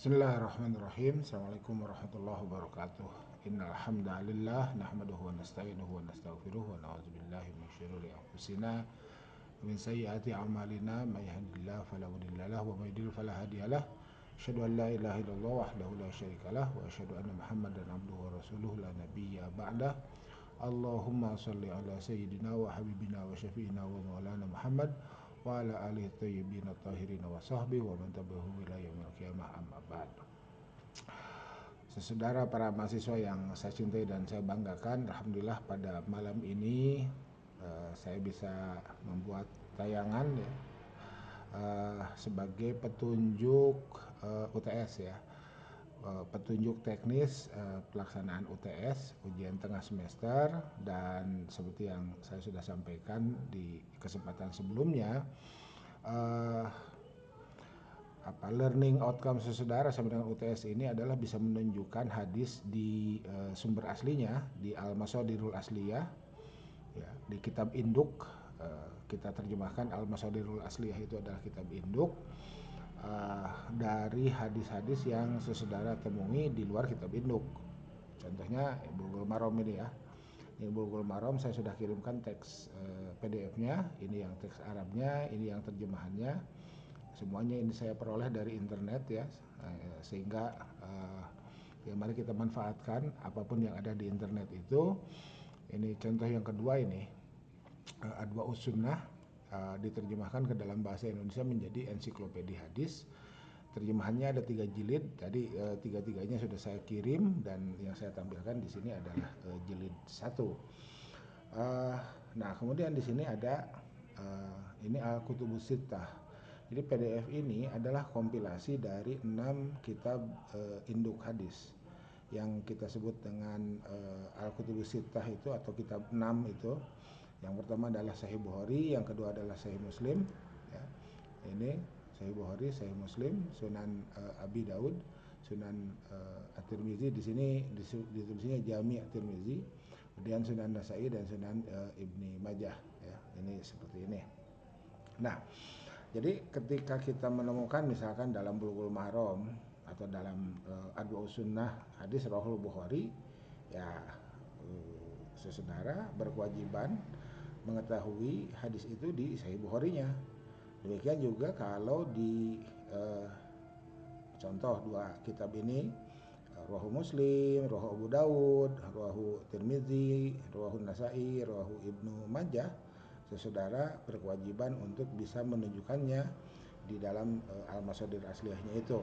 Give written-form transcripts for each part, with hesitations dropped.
Bismillahirrahmanirrahim. Assalamualaikum warahmatullahi wabarakatuh. Innal hamdalillah nahmaduhu wa nasta'inuhu wa nastaghfiruh wa na'udzubillahi min syururi anfusina wa min sayyiati a'malina may yahdihillahu fala mudilla lahu wa may yudlil fala hadiyalah. Asyhadu an la ilaha illallah wahdahu la syarikalah wa asyhadu anna Muhammadan abduhu wa rasuluhu la nabiyya ba'dah. Allahumma shalli ala sayyidina wa habibina wa syafi'ina wa maulana Muhammad wa ala alihi thayyibin tahirin wa sahbihi wa man tabi'ahum ila yaumil qiyamah amma ba'd. Saudara para mahasiswa yang saya cintai dan saya banggakan, alhamdulillah pada malam ini saya bisa membuat tayangan ya, sebagai petunjuk UTS ya. Petunjuk teknis pelaksanaan UTS ujian tengah semester, dan seperti yang saya sudah sampaikan di kesempatan sebelumnya, learning outcome saudara sama dengan UTS ini adalah bisa menunjukkan hadis di sumber aslinya di Al-Masadirul Asliyah ya, di kitab induk. Kita terjemahkan Al-Masadirul Asliyah itu adalah kitab induk dari hadis-hadis yang saudara temui di luar kitab induk. Contohnya Bulughul Maram ini ya. Ini Bulughul Maram saya sudah kirimkan teks PDF-nya, ini yang teks Arabnya, ini yang terjemahannya. Semuanya ini saya peroleh dari internet ya, sehingga ya mari kita manfaatkan apapun yang ada di internet itu. Ini contoh yang kedua, ini Adwa'us Sunnah diterjemahkan ke dalam bahasa Indonesia menjadi ensiklopedia hadis. Terjemahannya ada 3 jilid, jadi tiga-tiganya sudah saya kirim dan yang saya tampilkan di sini adalah jilid 1. Nah, kemudian di sini ada ini Al-Kutubus Sittah. Jadi PDF ini adalah kompilasi dari 6 kitab induk hadis yang kita sebut dengan Al-Kutubus Sittah itu, atau kitab 6 itu. Yang pertama adalah Sahih Bukhari, yang kedua adalah Sahih Muslim ya. Ini Sahih Bukhari, Sahih Muslim, Sunan Abi Daud, Sunan At-Tirmizi, di sini ditulisnya Jami' At-Tirmizi, kemudian Sunan Nasai dan Sunan Ibni Majah ya. Ini seperti ini. Nah, jadi ketika kita menemukan misalkan dalam Bulughul Maram atau dalam Adwa'us Sunnah hadis Rawahul Bukhari ya, saudara berkewajiban mengetahui hadis itu di Sahih Bukharinya. Demikian juga kalau di contoh 2 kitab ini, Rawahu Muslim, Rawahu Abu Daud, Rawahu Tirmizi, Rawahu Nasai, Rawahu Ibnu Majah, saudara berkewajiban untuk bisa menunjukkannya di dalam Al-Masadir Asliyahnya itu,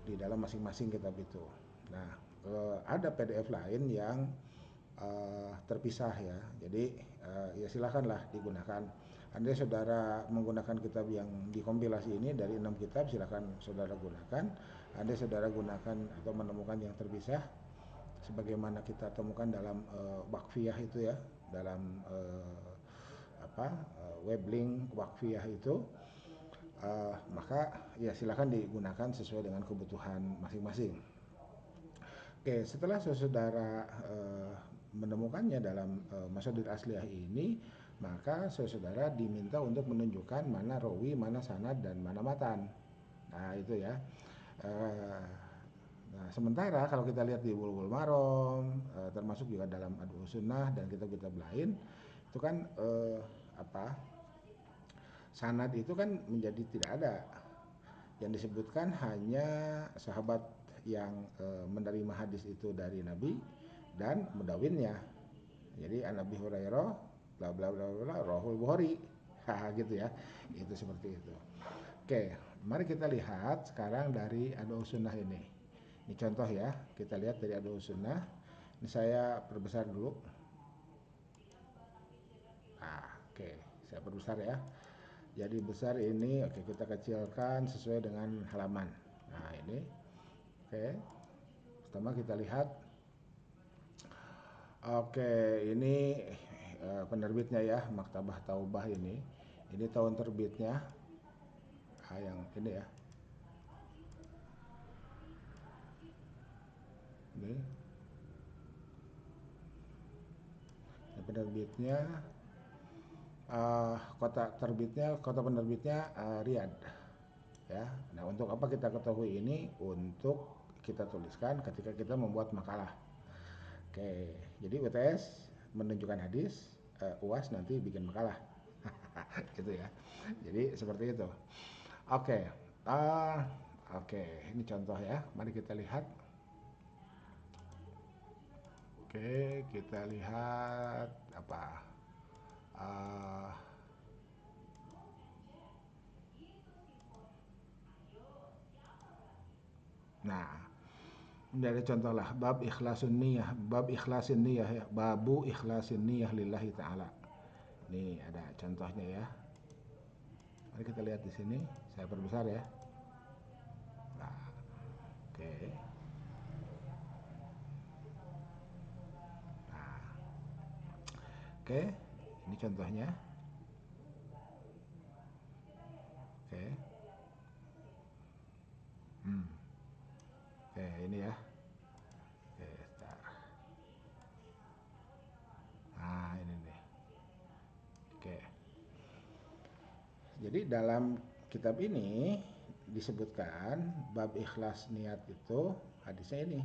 di dalam masing-masing kitab itu. Nah, ada PDF lain yang terpisah ya, jadi ya silakanlah digunakan. Andai saudara menggunakan kitab yang dikompilasi ini dari 6 kitab, silakan saudara gunakan. Andai saudara gunakan atau menemukan yang terpisah sebagaimana kita temukan dalam Waqfiyah itu ya, dalam web link Waqfiyah itu, maka ya silakan digunakan sesuai dengan kebutuhan masing-masing. Oke, setelah saudara menemukannya dalam Masadir Asliyah ini, maka saudara diminta untuk menunjukkan mana rawi, mana sanad, dan mana matan. Nah, itu ya. Nah, sementara kalau kita lihat di Bulughul Maram, termasuk juga dalam Adwa'us Sunnah dan kitab-kitab lain, itu kan sanad itu kan menjadi tidak ada. Yang disebutkan hanya sahabat yang menerima hadis itu dari Nabi dan mudawinnya. Jadi an Abi Hurairah bla bla bla bla Rawahul Bukhari. Gitu ya. Itu seperti itu. Oke, mari kita lihat sekarang dari Adwa'us Sunnah ini. Ini contoh ya, kita lihat dari Adwa'us Sunnah. Ini saya perbesar dulu. Oke, saya perbesar ya. Jadi besar ini, oke, kita kecilkan sesuai dengan halaman. Nah, ini. Oke. Pertama kita lihat. Oke, ini penerbitnya ya, Maktabah Taubah ini. Ini tahun terbitnya. Yang ini ya. Ini. Ini penerbitnya. Kota penerbitnya Riyadh. ya. Nah, untuk apa kita ketahui ini? Untuk kita tuliskan ketika kita membuat makalah. Oke, jadi UTS menunjukkan hadis, UAS nanti bikin makalah. Gitu ya. Jadi seperti itu. Oke, uh, oke, ini contoh ya. Mari kita lihat. Oke, kita lihat apa? Uh, nah, ini ada contoh lah. Bab ikhlasin niyah ya. Babu ikhlasin niyah lillahi ta'ala. Ini ada contohnya ya. Mari kita lihat di sini. Saya perbesar ya. Nah, oke. Nah, oke. Ini contohnya. Oke. Hmm. Oke, ini ya. Oke, sebentar. Nah, ini nih. Oke. Jadi dalam kitab ini disebutkan bab ikhlas niat itu hadisnya ini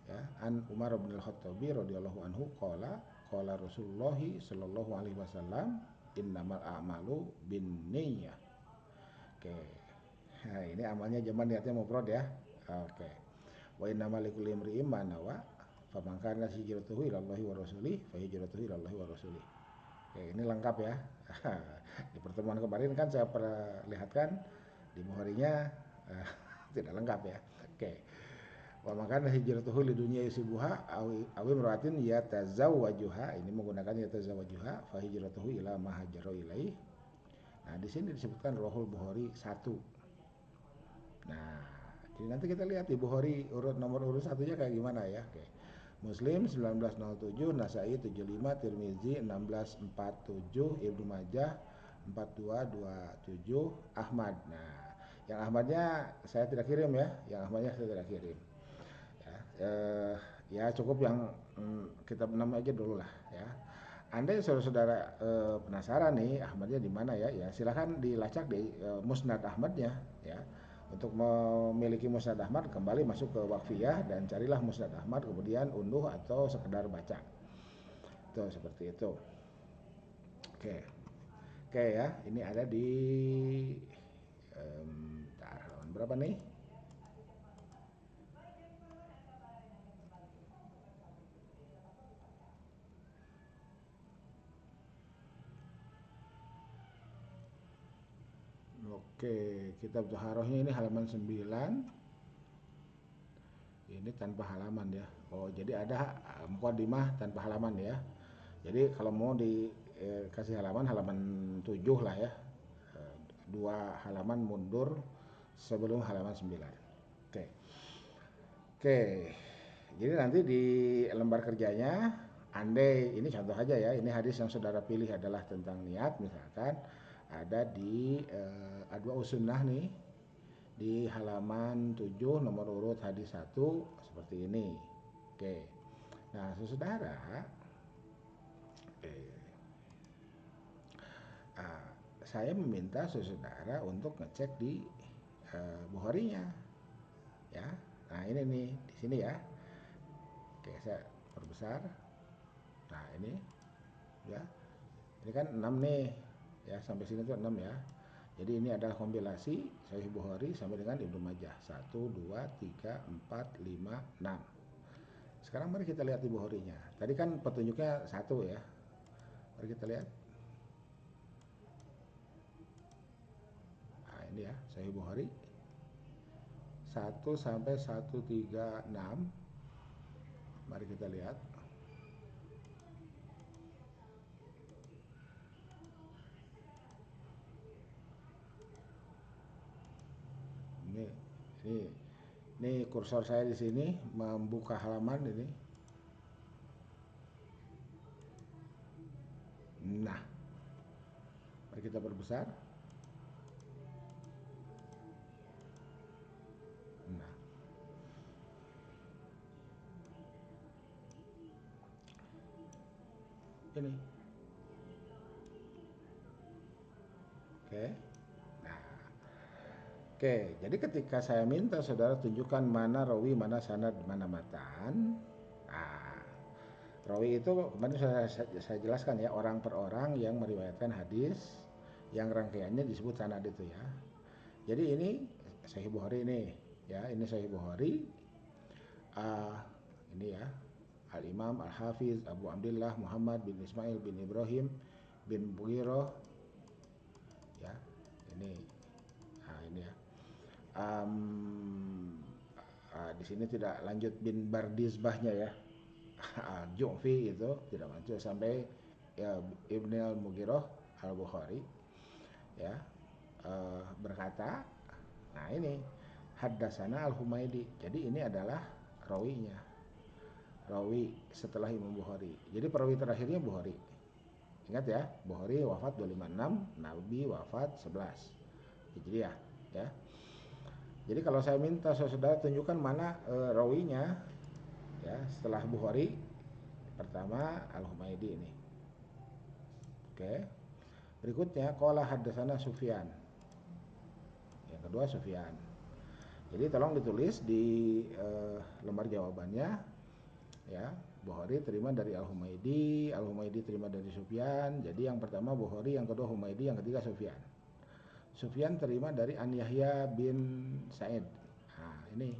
ya, an Umar bin Al-Khattabi radhiyallahu anhu qala Rasulullah sallallahu alaihi wasallam innamal a'malu binniyah. Oke. Nah, ini amalnya zaman niatnya mufrad ya. Oke. Wa innamal likulli imri'in ma nawa faman kana hijratuhu ila Allahi wa rasulih fa hijratuhu ila Allahi wa rasulih. Oke, ini lengkap ya. Di pertemuan kemarin kan saya perlihatkan di Bukhari-nya eh, tidak lengkap ya. Oke. Wa makan hijratuhu li dunya yusibuha awi imra'atin yatazawwajuha. Ini menggunakan yatazawwajuha fa hijratuhu ila ma hajara ilaih. Nah, di sini disebutkan Rohul Bukhari 1. Nah, jadi nanti kita lihat di Bukhari nomor urut satunya kayak gimana ya. Oke. Muslim 1907, Nasai 75, Tirmizi 1647, Ibnu Majah 4227, Ahmad. Nah, yang Ahmadnya saya tidak kirim ya, yang Ahmadnya saya tidak kirim. Ya, ya cukup yang kitab 6 aja dulu lah ya. Andai saudara-saudara penasaran nih Ahmadnya di mana ya, ya silahkan dilacak di Musnad Ahmadnya ya. Untuk memiliki Musnad Ahmad kembali masuk ke Waqfiyah dan carilah Musnad Ahmad kemudian unduh atau sekedar baca. Tuh seperti itu. Oke. Oke ya, ini ada di halaman berapa nih? Oke, kitab Toharohnya ini halaman 9. Ini tanpa halaman ya. Oh, jadi ada mukadimah tanpa halaman ya. Jadi kalau mau dikasih halaman, halaman 7 lah ya. Eh, Dua halaman mundur sebelum halaman 9. Oke. Oke. Jadi nanti di lembar kerjanya, andai ini contoh aja ya, ini hadis yang saudara pilih adalah tentang niat misalkan ada di Adwa Usunnah nih di halaman 7 nomor urut hadis 1 seperti ini. Oke. Nah, saudara ah, saya meminta saudara untuk ngecek di Bukhari-nya ya. Nah, ini nih di sini ya. Oke, saya perbesar. Nah, ini ya. Ini kan 6 nih. Ya, sampai sini tuh 6 ya. Jadi ini adalah kompilasi Sahih Bukhari sampai dengan Ibnu Majah. 1, 2, 3, 4, 5, 6. Sekarang mari kita lihat di Bukhari-nya. Tadi kan petunjuknya 1 ya. Mari kita lihat. Nah, ini ya, Sahih Bukhari 1 sampai 136. Mari kita lihat. Ini ini ini kursor saya di sini membuka halaman ini. Nah, mari kita perbesar. Nah, ini. Oke. Nah, Oke, jadi ketika saya minta saudara tunjukkan mana rawi, mana sanad, mana matan. Nah, rawi itu kemarin saya jelaskan ya, orang per orang yang meriwayatkan hadis yang rangkaiannya disebut sanad itu ya. Jadi ini Sahih Bukhari ini ya, ini Sahih Bukhari. Ah, ini ya, Al-Imam Al-Hafiz Abu Abdullah Muhammad bin Ismail bin Ibrahim bin Bugiroh ya. Ini ini ya. Um, di sini tidak lanjut bin Bardizbahnya ya. Ju'fi itu tidak lanjut sampai ya, Ibn al-Mughirah al-Bukhari ya, berkata, nah ini Haddasana al-Humaidi. Jadi ini adalah rawinya, rawi setelah Imam Bukhari. Jadi perawi terakhirnya Bukhari. Ingat ya, Bukhari wafat 256, Nabi wafat 11 Hijriah ya. Jadi kalau saya minta saudara tunjukkan mana rawinya ya setelah Bukhari, pertama Al-Humaidi ini. Oke. Berikutnya qala haddatsana Sufyan. Yang kedua Sufyan. Jadi tolong ditulis di lembar jawabannya ya. Bukhari terima dari Al-Humaidi, Al-Humaidi terima dari Sufyan. Jadi yang pertama Bukhari, yang kedua Humaidi, yang ketiga Sufyan. Sufyan terima dari An Yahya bin Sa'id. Nah, ini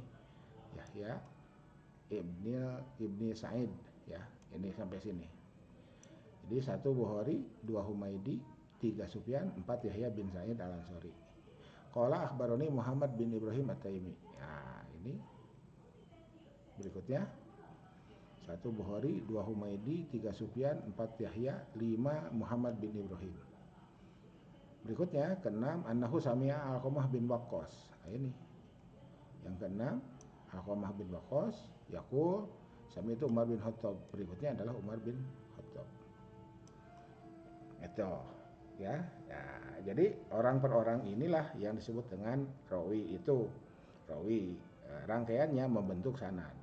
Yahya Ibni Sa'id ya. Ini sampai sini. Jadi satu Bukhari, dua Humaidi, tiga Sufyan, empat Yahya bin Sa'id Al-Ansari. Qala akhbaroni Muhammad bin Ibrahim At-Taimi. Nah, ini berikutnya. Satu Bukhari, dua Humaidi, tiga Sufyan, empat Yahya, lima Muhammad bin Ibrahim. Berikutnya keenam annahu sami'a Alqamah bin Waqqas. Nah, ini. Yang keenam Alqamah bin Waqqas yaqul sami itu Umar bin Khattab. Berikutnya adalah Umar bin Khattab. Itu ya. Ya, jadi orang per orang inilah yang disebut dengan rawi itu. Rawi rangkaiannya membentuk sanad.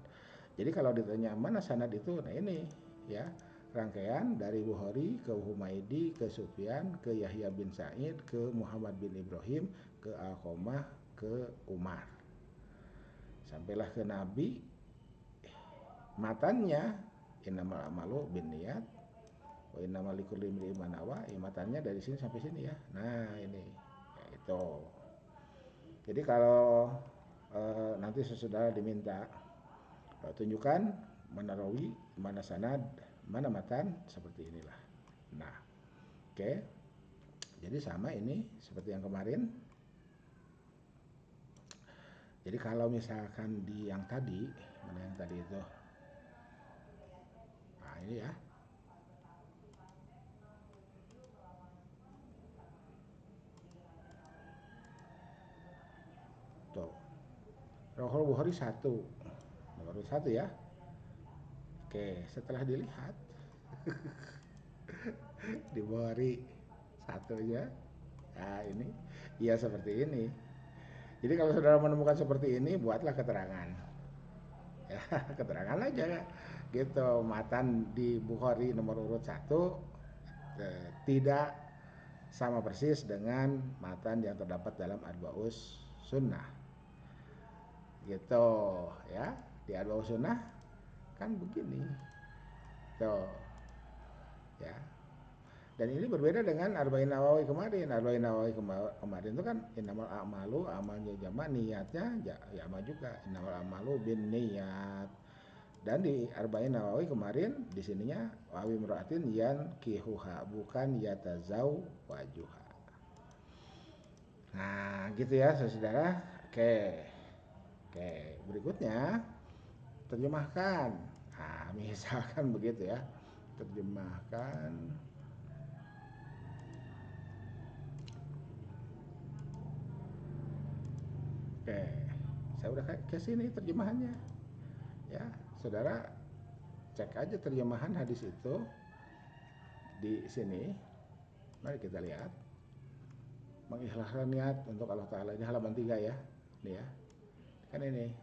Jadi kalau ditanya mana sanad itu, nah ini ya, rangkaian dari Bukhari ke Humaidi ke Sufyan ke Yahya bin Sa'id ke Muhammad bin Ibrahim ke Alqamah ke Umar. Sampailah ke Nabi, matannya innamal amalu binniyat wa innamal likulli imri'in ma nawa. Matannya dari sini sampai sini ya. Nah, ini ya itu. Jadi kalau nanti sesudah diminta tunjukkan mana rawi, mana sanad, mana matan, seperti inilah. Nah, oke. Jadi sama ini seperti yang kemarin. Jadi kalau misalkan di yang tadi, mana yang tadi itu? Nah, ini ya. Tuh. Rawahul Bukhari 1. Nomor 1 ya. Oke, setelah dilihat di Bukhari satunya. Nah, ini ya seperti ini. Jadi kalau saudara menemukan seperti ini, buatlah keterangan. Ya, keterangan aja gitu. Matan di Bukhari nomor urut 1 tidak sama persis dengan matan yang terdapat dalam Arba'us Sunnah. Gitu ya. Di Arba'us Sunnah kan begini. Tuh. Ya. Dan ini berbeda dengan Arba'in Nawawi kemarin. Arba'in Nawawi kemarin itu kan innamal a'malu, amalnya jama, niatnya jama juga. Innamal a'malu bin niyat. Dan di Arba'in Nawawi kemarin di sininya wawi mura'atin yan kihuha, bukan yatazau wajuha. Nah, gitu ya saudara. Oke. Oke, berikutnya terjemahkan. Nah, misalkan begitu ya. Terjemahkan. Oke, saya udah kasih nih terjemahannya. Ya, saudara cek aja terjemahan hadis itu di sini. Mari kita lihat. Mengikhlaskan niat untuk Allah Ta'ala. Ini halaman 3 ya. Ini ya. Kan ini.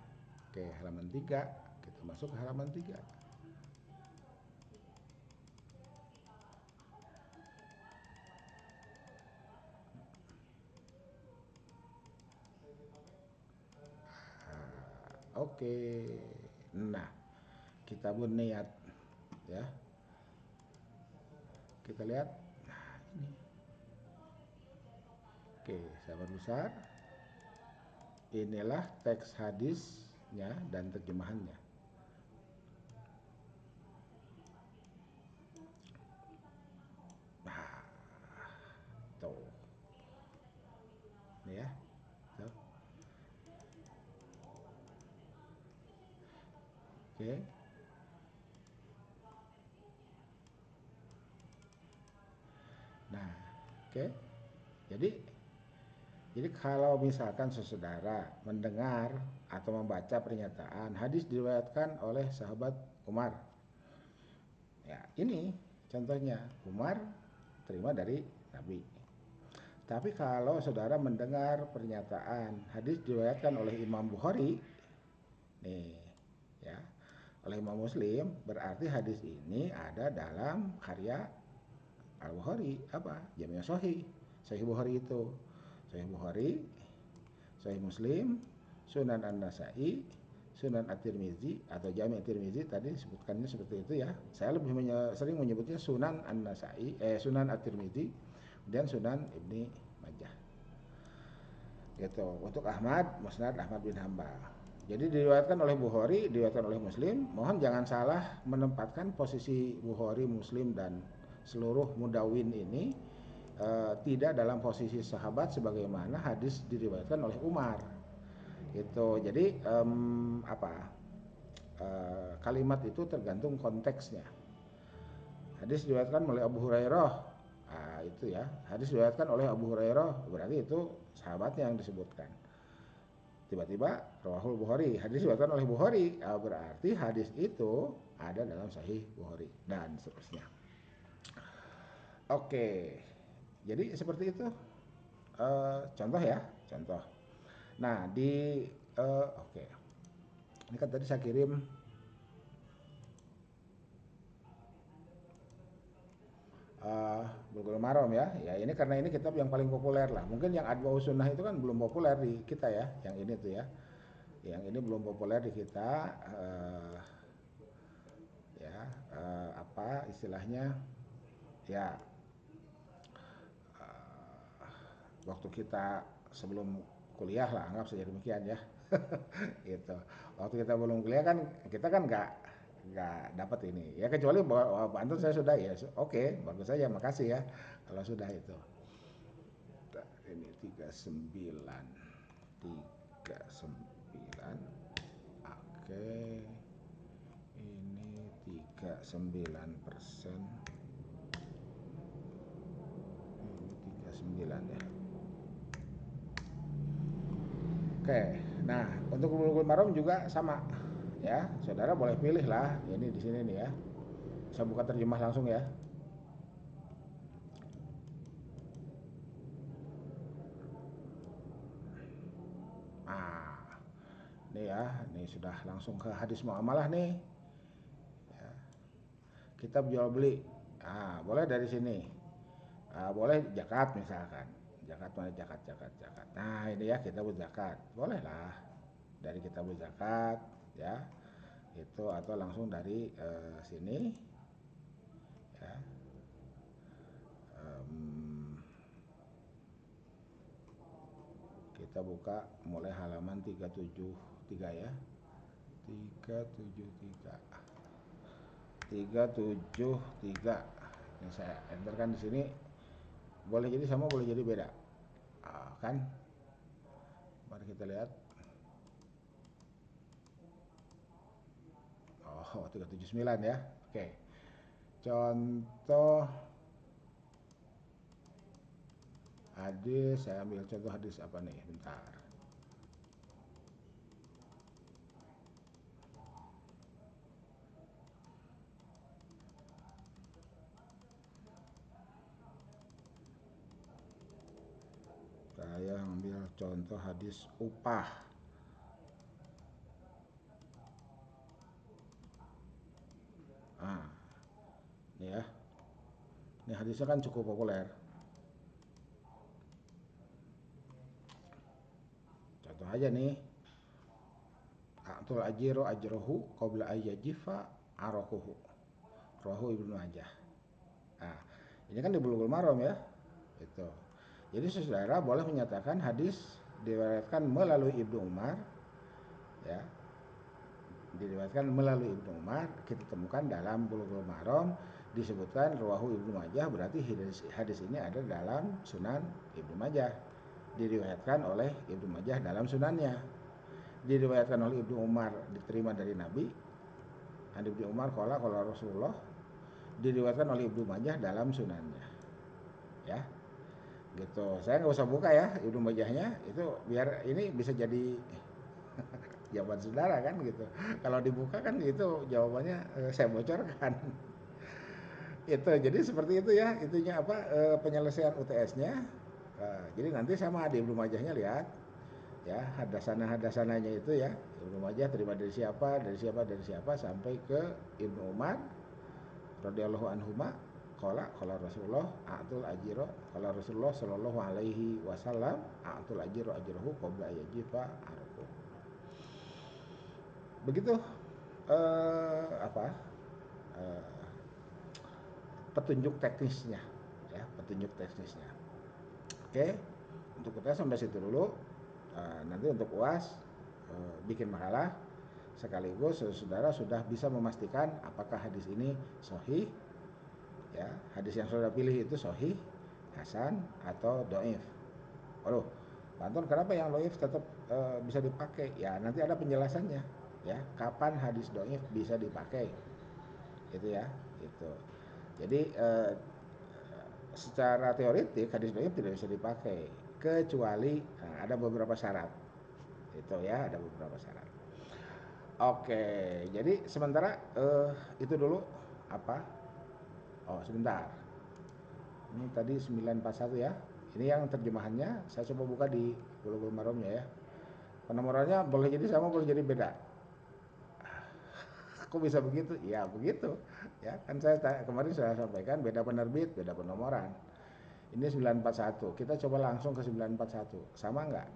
Oke, halaman 3. Kita masuk ke halaman 3. Oke. Nah, kita pun niat ya. Kita lihat. Nah, ini. Oke, sahabat besar. Inilah teks hadisnya dan terjemahannya. Nah, tuh. Ini ya. Tuh. Oke. Nah, oke. Jadi Jadi kalau misalkan saudara mendengar atau membaca pernyataan hadis diriwayatkan oleh sahabat Umar. Ya, ini contohnya Umar terima dari Nabi. Tapi kalau saudara mendengar pernyataan hadis diriwayatkan oleh Imam Bukhari, nih ya, oleh Imam Muslim, berarti hadis ini ada dalam karya Al-Bukhari, apa? Jami' Sahih. Sahih Bukhari itu. Sahih Bukhari, Sahih Muslim, Sunan An-Nasai, Sunan At-Tirmizi atau Jami' At-Tirmizi tadi disebutkannya seperti itu ya. Saya lebih sering menyebutnya Sunan An-Nasai, Sunan At-Tirmizi dan Sunan Ibni Majah. Gitu. Untuk Ahmad, Musnad Ahmad bin Hambal. Jadi diriwayatkan oleh Bukhari, diriwayatkan oleh Muslim. Mohon jangan salah menempatkan posisi Bukhari, Muslim dan seluruh mudawin ini tidak dalam posisi sahabat sebagaimana hadis diriwayatkan oleh Umar. Gitu. Jadi kalimat itu tergantung konteksnya. Hadis diriwayatkan oleh Abu Hurairah. Nah, itu ya. Hadis diriwayatkan oleh Abu Hurairah berarti itu sahabatnya yang disebutkan. Tiba-tiba Rawahul Bukhari, hadis diriwayatkan oleh Bukhari, berarti hadis itu ada dalam Sahih Bukhari dan seterusnya. Oke. Jadi seperti itu. Contoh ya, contoh. Nah, oke. Ini kan tadi saya kirim Bulughul Maram ya. Ya ini karena ini kitab yang paling populer lah. Mungkin yang Adwaus Sunnah itu kan belum populer di kita ya, yang ini tuh ya. Yang ini belum populer di kita. Ya apa istilahnya? Ya waktu kita sebelum kuliah lah, anggap saja demikian ya. Gitu. Waktu kita belum kuliah kan kita kan nggak dapat ini ya, kecuali bahwa pantun saya sudah ya, oke bagus saja, makasih ya kalau sudah itu. Ini 39, 39. Oke, ini 39%, ini 39 ya. Oke, nah untuk Bulughul Maram juga sama ya, saudara boleh pilih lah ini di sini nih ya. Saya buka terjemah langsung ya. Nah, ini ya, ini sudah langsung ke hadis muamalah nih. Ya, kitab jual beli. Nah, boleh dari sini. Boleh zakat misalkan. Zakat mana, zakat. Nah, ini ya kita zakat. Boleh lah dari kita zakat ya. Itu atau langsung dari sini ya. Em, kita buka mulai halaman 373 ya. 373. 373. Ini saya enterkan di sini. Boleh jadi sama, boleh jadi beda. Kan? Mari kita lihat. Oh, 379 ya. Oke. Contoh hadis, saya ambil contoh hadis apa nih? Bentar. Saya ambil contoh hadis upah. Ah, ini ya. Ini hadisnya kan cukup populer. Contoh aja nih. a'tul ajiro ajrohu qabla ayyajifa arakuhu. Rawahu Ibnu Majah. Nah, ini kan di Bulughul Maram ya. Itu. Jadi saudara boleh menyatakan hadis diriwayatkan melalui Ibnu Umar, ya. Diriwayatkan melalui Ibnu Umar, kita temukan dalam Bulughul Maram disebutkan rawahu Ibnu Majah, berarti hadis ini ada dalam Sunan Ibnu Majah. Diriwayatkan oleh Ibnu Majah dalam sunannya. Diriwayatkan oleh Ibnu Umar, diterima dari Nabi. An Ibnu Umar qala Rasulullah, diriwayatkan oleh Ibnu Majah dalam sunannya. Ya. Gitu. Saya nggak usah buka ya Ibnu Majahnya, itu biar ini bisa jadi jawaban saudara kan gitu. Kalau dibuka kan itu jawabannya saya bocorkan. Itu jadi seperti itu ya, itunya apa, penyelesaian UTS-nya. Jadi nanti sama di Ibnu Majahnya lihat ya hadasanah-hadasanahnya itu ya. Ibnu Majah terima dari siapa, dari siapa, dari siapa sampai ke Ibnu Umar radhiyallahu anhuma qala Rasulullah a'tul ajiro, qala Rasulullah sallallahu alaihi wasallam a'tul ajiro ajrohu qabla ayajifa arqu. Begitu apa eh, petunjuk teknisnya ya, petunjuk teknisnya. Oke, untuk kita sampai situ dulu. Nanti untuk UAS bikin makalah sekaligus saudara sudah bisa memastikan apakah hadis ini sahih, ya, hadis yang saudara pilih itu sahih, hasan atau doif. Waduh, Pak Anton, kenapa yang doif tetap bisa dipakai? Ya nanti ada penjelasannya, ya, kapan hadis doif bisa dipakai, itu ya, itu. Jadi secara teoritik hadis doif tidak bisa dipakai kecuali ada beberapa syarat, itu ya, ada beberapa syarat. Oke, jadi sementara itu dulu apa? Oh sebentar, ini tadi 941 ya. Ini yang terjemahannya saya coba buka di Bulughul Maramnya ya. Penomorannya boleh jadi sama, boleh jadi beda. Kok bisa begitu? Ya begitu. Ya kan saya kemarin sudah sampaikan beda penerbit, beda penomoran. Ini 941. Kita coba langsung ke 941. Sama nggak?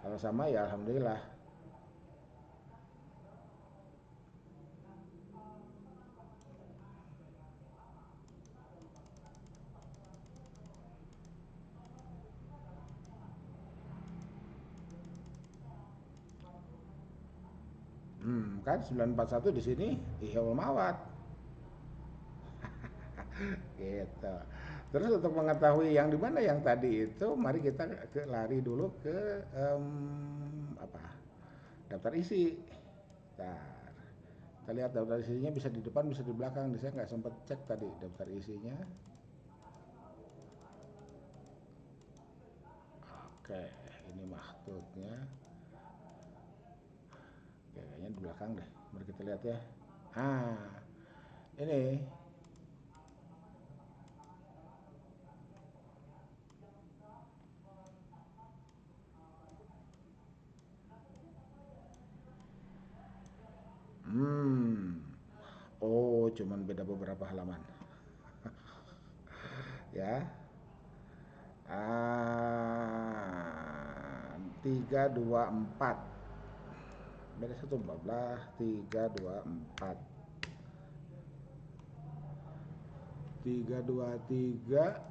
Kalau sama ya alhamdulillah. Kan 941 di sini Ihya Mawat. Gitu. Terus untuk mengetahui yang di mana yang tadi itu, mari kita lari dulu ke apa? Daftar isi. Nah, kita lihat daftar isinya bisa di depan, bisa di belakang. Saya nggak sempat cek tadi daftar isinya. Oke, ini maksudnya. Oke, kayaknya di belakang deh. Mari kita lihat ya. Ah, ini. Hmm. Oh, cuman beda beberapa halaman. Ya. 324, beda satu 14, 324, 323.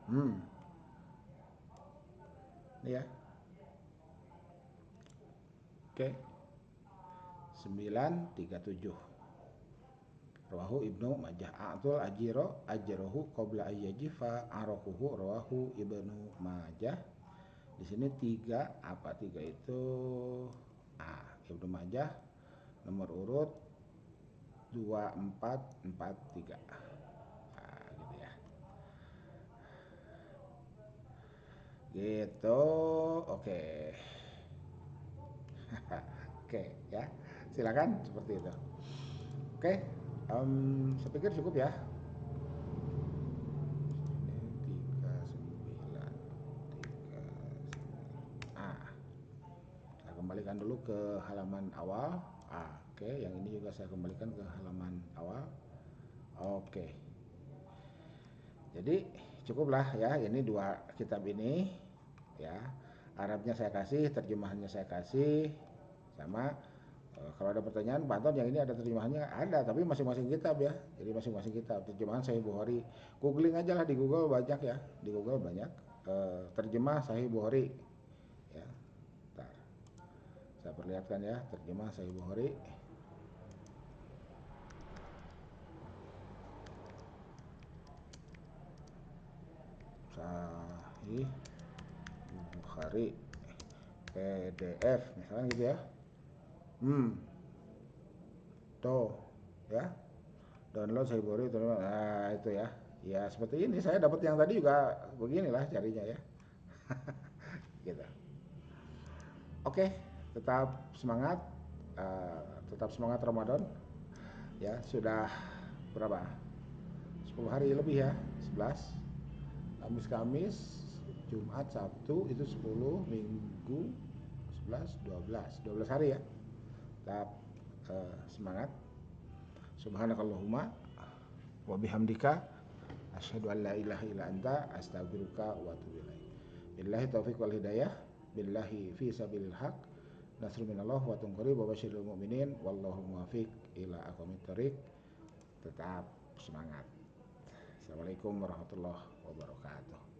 Hmm, ini ya. Oke, 937. Rawahu Ibnu Majah a'tul ajiro ajrohu qabla ayyajifa arakuhu, rawahu Ibnu Majah. Di sini tiga, apa tiga itu? Ibnu Majah nomor urut 2443. Gitu ya. Gitu. Oke. Oke, ya. Silakan seperti itu. Oke. Saya pikir cukup ya. Ini 39, 39. Saya kembalikan kembalikan dulu ke halaman awal. Oke, yang ini juga saya kembalikan ke halaman awal. Oke, jadi cukuplah ya, ini 2 kitab ini ya. Arabnya saya kasih, terjemahannya saya kasih, sama kalau ada pertanyaan, Pak Anton yang ini ada terjemahannya, ada, tapi masing-masing kitab ya. Jadi masing-masing kitab terjemahan Sahih Bukhari. Googling aja lah di Google, banyak ya, di Google banyak terjemah Sahih Bukhari ya. Bentar, saya perlihatkan ya, terjemah Sahih Bukhari. Sahih Bukhari PDF misalnya gitu ya. Tuh ya, download Sahih Bukhari, nah itu ya. Ya seperti ini, saya dapat yang tadi juga beginilah carinya ya. Gitu. Oke, tetap semangat, tetap semangat Ramadan. Ya sudah berapa? 10 hari lebih ya, 11. Kamis, Jumat, Sabtu itu 10, Minggu 11, 12 hari ya. Tetap semangat. Subhanakallahumma wa bihamdika asyhadu an la ilaha illa anta astaghfiruka wa atubu ilaik. Billahi taufiq wal hidayah, billahi fi sabilil haq. Nasrul minallah wa tunqarib wa basyiril mu'minin wallahu muwaffiq ila aqwamit thoriq. Tetap semangat. Assalamualaikum warahmatullahi wabarakatuh.